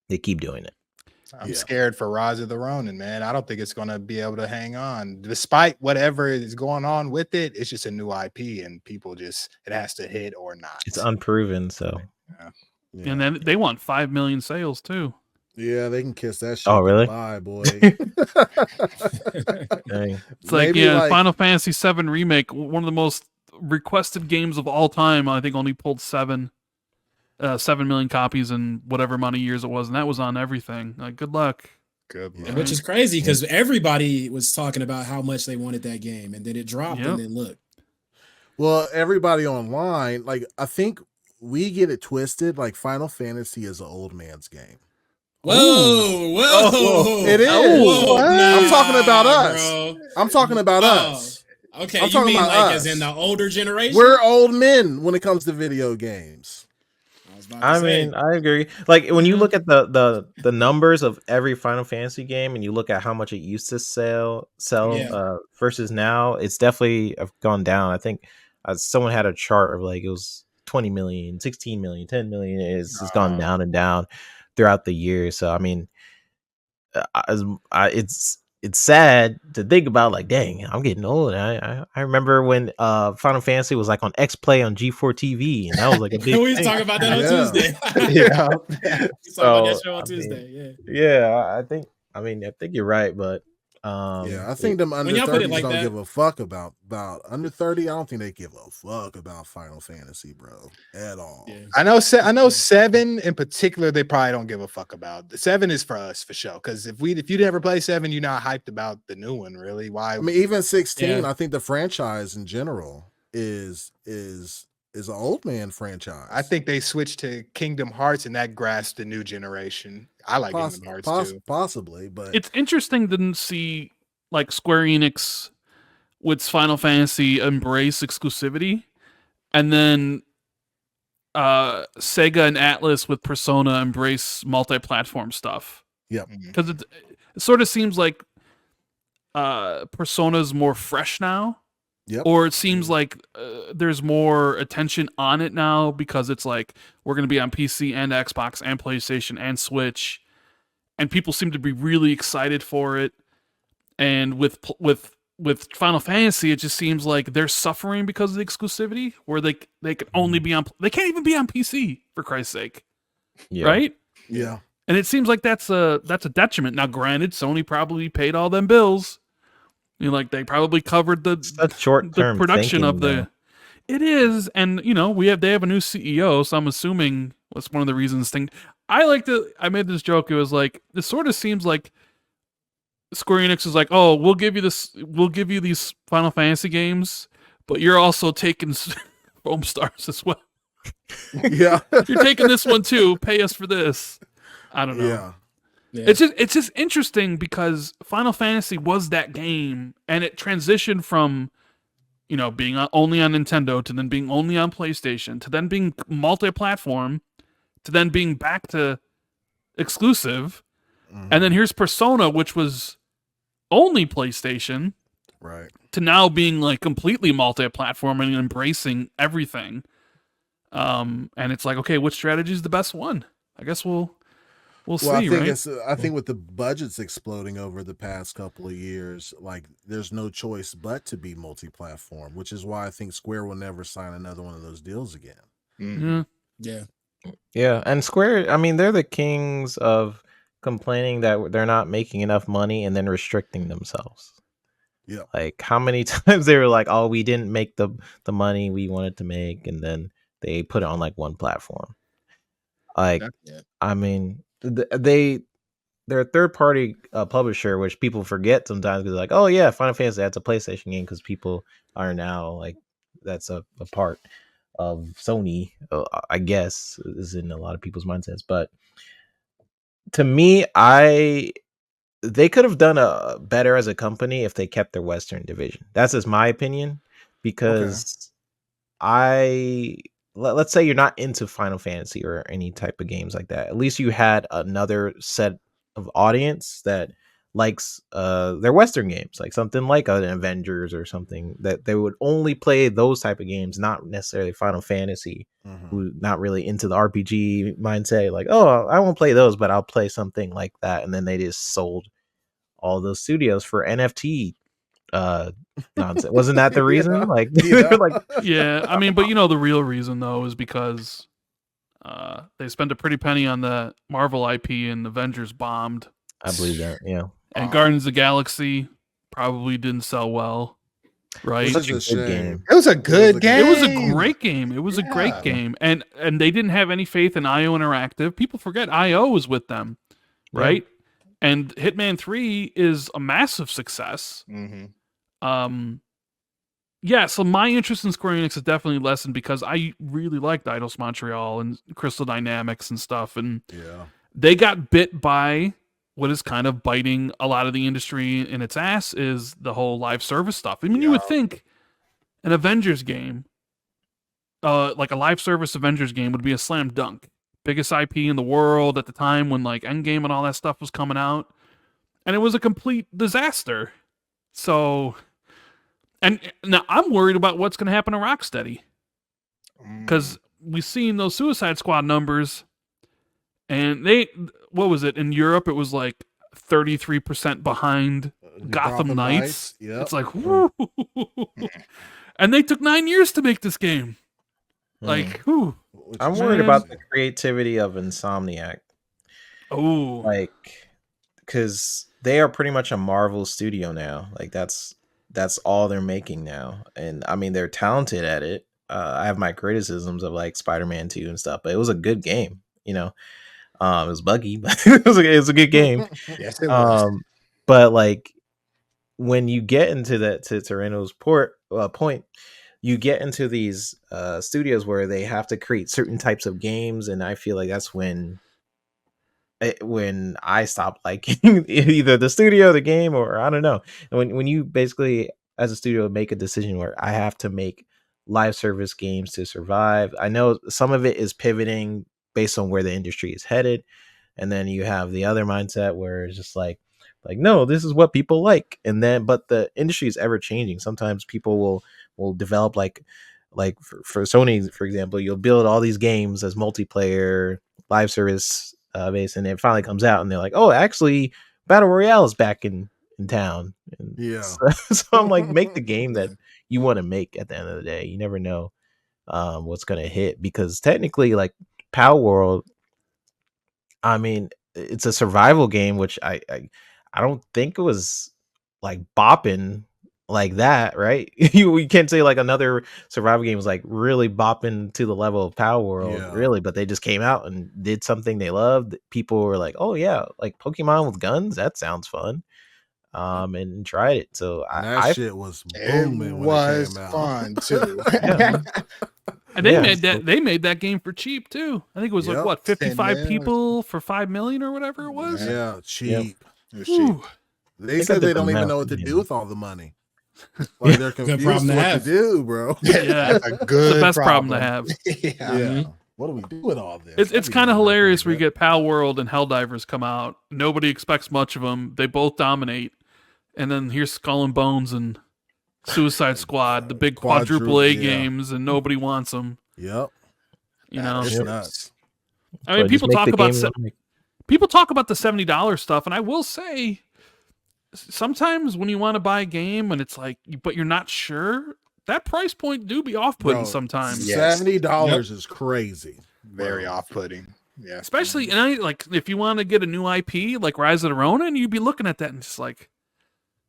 they keep doing it. I'm scared for Rise of the Ronin, man. I don't think it's going to be able to hang on. Despite whatever is going on with it, it's just a new IP and people just, it has to hit or not. It's unproven, so. Yeah. And then they want 5 million sales too. Yeah, they can kiss that shit. Oh, really? Bye, boy. It's like, Final Fantasy VII Remake, one of the most requested games of all time. I think only pulled 7 million copies in whatever amount of years it was, and that was on everything. Like, good luck. Good luck. Which is crazy because everybody was talking about how much they wanted that game, and then it dropped, and then look. Well, everybody online, like, I think we get it twisted. Like, Final Fantasy is an old man's game. Whoa. It is. I'm talking about us. Bro. I'm talking about us. Okay, I'm you mean like us. as in the older generation? We're old men when it comes to video games. I mean, I agree. Like when you look at the numbers of every Final Fantasy game, and you look at how much it used to sell versus now, it's definitely gone down. I think someone had a chart of like it was 20 million, 16 million, 10 million. It's gone down and down throughout the year. So I mean, it's sad to think about. Like, dang, I'm getting old. I remember when Final Fantasy was like on X Play on G4 TV, and that was like a big. We was talking about that on Tuesday. We talked about that show on Tuesday. I think you're right, but I think them under 30s like don't give a fuck about under 30. I don't think they give a fuck about Final Fantasy, bro, at all. Yeah. I know 7 in particular, they probably don't give a fuck about. The 7 is for us for sure. Because if you never play 7, you're not hyped about the new one, really. Why? I mean, even 16. I think the franchise in general is an old man franchise. I think they switched to Kingdom Hearts, and that grasped the new generation. I like Kingdom Hearts too. Possibly, but it's interesting to see like Square Enix with Final Fantasy embrace exclusivity, and then Sega and Atlas with Persona embrace multi-platform stuff. Yeah, because it sort of seems like Persona's more fresh now. Yep. Or it seems like there's more attention on it now because it's like we're going to be on PC and Xbox and PlayStation and Switch, and people seem to be really excited for it. And with Final Fantasy, it just seems like they're suffering because of the exclusivity, where they can only be on. They can't even be on PC, for Christ's sake, right? Yeah. And it seems like that's a detriment. Now, granted, Sony probably paid all them bills. You know, like they probably covered the production of the. It is, and they have a new CEO, so I'm assuming that's one of the reasons. I made this joke. It was like it sort of seems like Square Enix is like, oh, we'll give you these Final Fantasy games, but you're also taking Foam Stars as well. Yeah, you're taking this one too. Pay us for this. I don't know. Yeah. Yeah. It's just interesting because Final Fantasy was that game, and it transitioned from, being only on Nintendo to then being only on PlayStation to then being multi-platform to then being back to exclusive, and then here's Persona, which was only PlayStation, right? To now being like completely multi-platform and embracing everything. And it's like, okay, which strategy is the best one? I guess we'll see, I think with the budgets exploding over the past couple of years, like there's no choice but to be multi-platform, which is why I think Square will never sign another one of those deals again. Mm-hmm. Yeah. And Square, I mean, they're the kings of complaining that they're not making enough money and then restricting themselves. Yeah. Like how many times they were like, oh, we didn't make the money we wanted to make, and then they put it on like one platform. Like, I mean, they're a third-party publisher, which people forget sometimes because like, oh yeah, Final Fantasy, that's a PlayStation game, because people are now like, that's a part of Sony, I guess, is in a lot of people's mindsets. But to me, they could have done a better as a company if they kept their Western division. That's just my opinion, because let's say you're not into Final Fantasy or any type of games like that. At least you had another set of audience that likes their Western games, like something like an Avengers or something, that they would only play those type of games, not necessarily Final Fantasy, who not really into the RPG mindset, like, oh, I won't play those, but I'll play something like that. And then they just sold all those studios for NFT nonsense. Wasn't that the reason? Like, like, yeah, I mean, but the real reason though is because they spent a pretty penny on the Marvel IP and Avengers bombed. I believe that, yeah. And Guardians of the Galaxy probably didn't sell well, right? Such a shame. It was a good game. It was a great game. It was a great game. And they didn't have any faith in IO Interactive. People forget IO was with them, right? Yeah. And Hitman 3 is a massive success. Yeah, so my interest in Square Enix has definitely lessened because I really liked Eidos Montreal and Crystal Dynamics and stuff. And they got bit by what is kind of biting a lot of the industry in its ass, is the whole live service stuff. I mean, you would think an Avengers game, like a live service Avengers game, would be a slam dunk. Biggest IP in the world at the time when like Endgame and all that stuff was coming out. And it was a complete disaster. So, and now I'm worried about what's going to happen to Rocksteady. Because we've seen those Suicide Squad numbers, and what was it? In Europe, it was like 33% behind Gotham Knights. Yep. It's like, whoo. And they took 9 years to make this game. Like, whoo. I'm worried about the creativity of Insomniac. Oh. Like, because they are pretty much a Marvel studio now. Like, that's all they're making now. And, I mean, they're talented at it. I have my criticisms of, like, Spider-Man 2 and stuff, but it was a good game, it was buggy, but it was a good game. Yes, it was. But like when you get into that, to Torino's point, you get into these studios where they have to create certain types of games, and I feel like that's when I stopped liking either the studio, the game, or I don't know. And when you basically as a studio make a decision where I have to make live service games to survive. I know some of it is pivoting based on where the industry is headed, and then you have the other mindset where it's just like no, this is what people like. And then but the industry is ever changing. Sometimes people will develop like for Sony, for example, you'll build all these games as multiplayer live service base, and it finally comes out and they're like, oh, actually Battle Royale is back in town. And so I'm like, make the game that you want to make. At the end of the day, you never know what's gonna hit, because technically, like Power World, I mean, it's a survival game, which I don't think it was like bopping like that, right? You can't say like another survival game was like really bopping to the level of Power World, really, but they just came out and did something they loved. People were like, oh yeah, like Pokemon with guns, that sounds fun. And tried it. So that shit was booming. It was fun too. And they made that game for cheap too. I think it was like what, 55 people for $5 million or whatever it was. Yeah, cheap. Yep. It was cheap. They said they don't even know what to do with all the money. Like they're confused what to do, bro. Yeah, that's a good. It's the best problem to have. Yeah. What do we do with all this? It's kind of hilarious where you get Pal World and Helldivers come out. Nobody expects much of them. They both dominate. And then here's Skull and Bones and Suicide Squad, the big quadruple A games, and nobody wants them. Yep. You know, it's nuts. I mean, people talk about the $70 stuff, and I will say, sometimes when you want to buy a game and it's like, but you're not sure, that price point do be off-putting sometimes. $70 is crazy. Very off-putting. Yeah. Especially, and like if you want to get a new IP like Rise of the Ronin, you'd be looking at that and just like,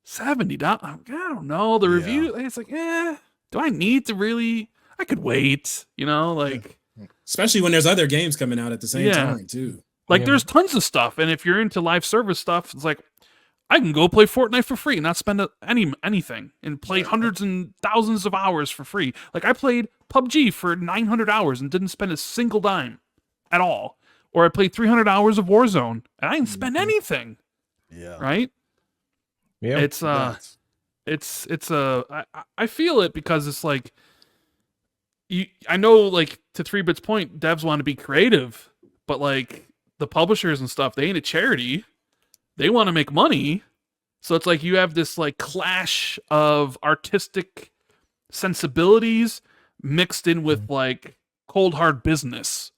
$70. I don't know. The review, it's like, do I need to really? I could wait, like. Especially when there's other games coming out at the same time, too. Like, there's tons of stuff. And if you're into live service stuff, it's like, I can go play Fortnite for free and not spend anything and play hundreds and thousands of hours for free. Like, I played PUBG for 900 hours and didn't spend a single dime at all. Or I played 300 hours of Warzone and I didn't spend anything. Yeah. Right? Yeah, I feel it because it's like, I know, like, to 3-Bit's point, devs want to be creative, but like the publishers and stuff, they ain't a charity. They want to make money. So it's like you have this like clash of artistic sensibilities mixed in with like cold hard business.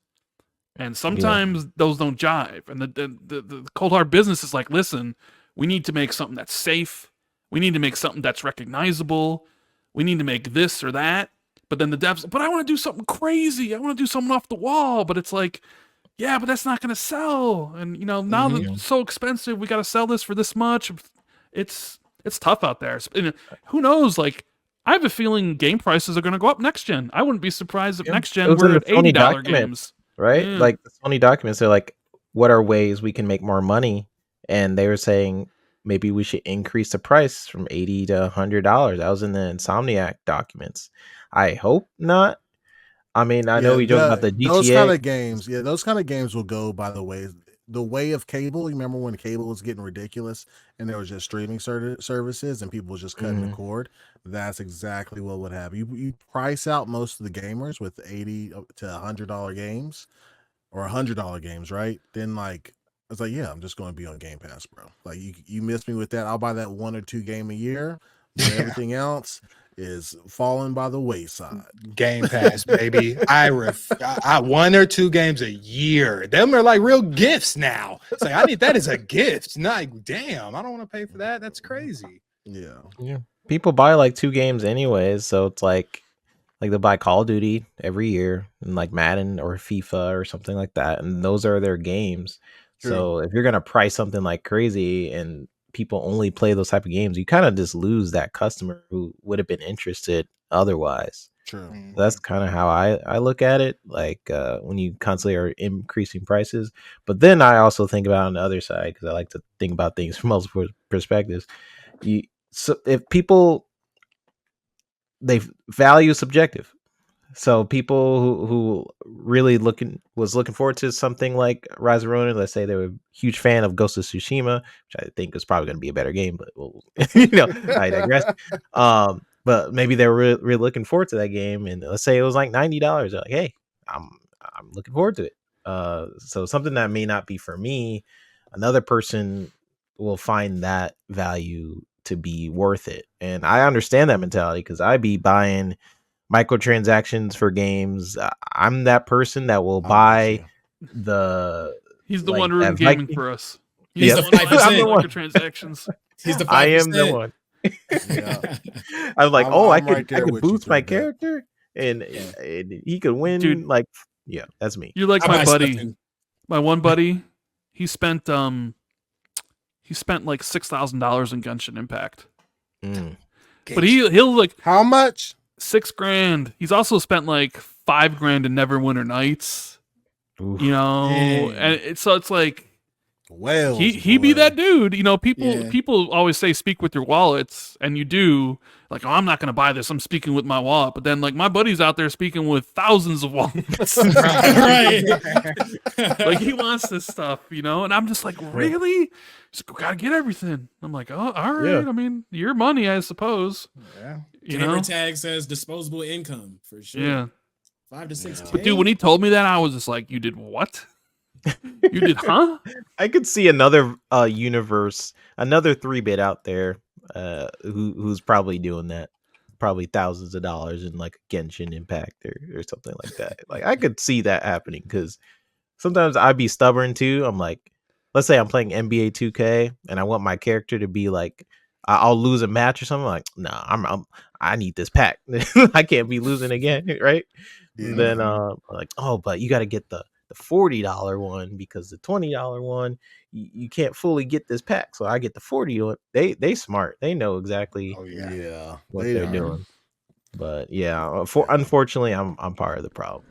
And sometimes those don't jive. And the cold hard business is like, listen, we need to make something that's safe. We need to make something that's recognizable. We need to make this or that. But then the devs, but I want to do something crazy. I want to do something off the wall. But it's like, yeah, but that's not going to sell. And, you know, now that it's so expensive, we got to sell this for this much. It's tough out there. And who knows? Like, I have a feeling game prices are going to go up next gen. I wouldn't be surprised if next gen we're at $80 games. Right? Yeah. Like the Sony documents, they're like, what are ways we can make more money? And they were saying maybe we should increase the price from $80 to $100. That was in the Insomniac documents. I hope not. I mean, I know we joke about the GTA. Those kind of games, those kind of games will go by the way of cable. You remember when cable was getting ridiculous and there was just streaming services and people was just cutting the cord? That's exactly what would happen. You price out most of the gamers with $80 to $100 games or $100 games, right? Then like it's like, yeah, I'm just going to be on Game Pass, bro. Like you miss me with that. I'll buy that 1 or 2 game a year. But everything else is falling by the wayside. Game Pass, baby. I 1 or 2 games a year. Them are like real gifts now. It's like I need that as a gift. Not like, damn, I don't want to pay for that. That's crazy. Yeah. People buy like 2 games anyways, so it's like they'll buy Call of Duty every year and like Madden or FIFA or something like that, and those are their games. True. So if you're gonna price something like crazy and people only play those type of games, you kind of just lose that customer who would have been interested otherwise. True. So that's kind of how I look at it. Like when you constantly are increasing prices, but then I also think about on the other side because I like to think about things from multiple perspectives. So if people, they value subjective. So people who really was looking forward to something like Rise of Ronin, let's say they were a huge fan of Ghost of Tsushima, which I think is probably going to be a better game, but we'll, I digress. But maybe they were really looking forward to that game, and let's say it was like $90. They're like, hey, I'm looking forward to it. So something that may not be for me, another person will find that value to be worth it. And I understand that mentality because I be buying microtransactions for games. I'm that person that will buy he's the one ruining gaming for us. He's the 5%. Microtransactions. He's the 5%. I am the one. I'm like, I could boost my character and he could win. Dude, like, yeah, that's me. You're like my buddy. My one buddy, he spent like $6,000 in Genshin Impact. But he'll like, how much? $6,000. He's also spent like $5,000 in Neverwinter Nights. Oof. You know, and it's like, well, he be that dude. You know, people always say speak with your wallets, and you do. Like, oh, I'm not going to buy this. I'm speaking with my wallet. But then, like, my buddy's out there speaking with thousands of wallets. Right. Like, he wants this stuff, you know? And I'm just like, really? He's like, got to get everything. I'm like, oh, all right. Yeah. I mean, your money, I suppose. Yeah. You Gamer know? tag says disposable income, for sure. Yeah. 5 to 6K. But, dude, when he told me that, I was just like, you did what? You did, huh? I could see another universe, another 3-bit out there who's probably doing that, probably thousands of dollars in like Genshin Impact or something like that. Like I could see that happening because sometimes I'd be stubborn too. I'm like, let's say I'm playing NBA 2K and I want my character to be like, I'll lose a match or something. I'm like, nah, I need this pack. I can't be losing again, right? Yeah. And then like, oh, but you got to get the $40 one because the $20 one you can't fully get this pack, so I get the $40 one. They smart, they know exactly what they're doing. But yeah, unfortunately I'm part of the problem.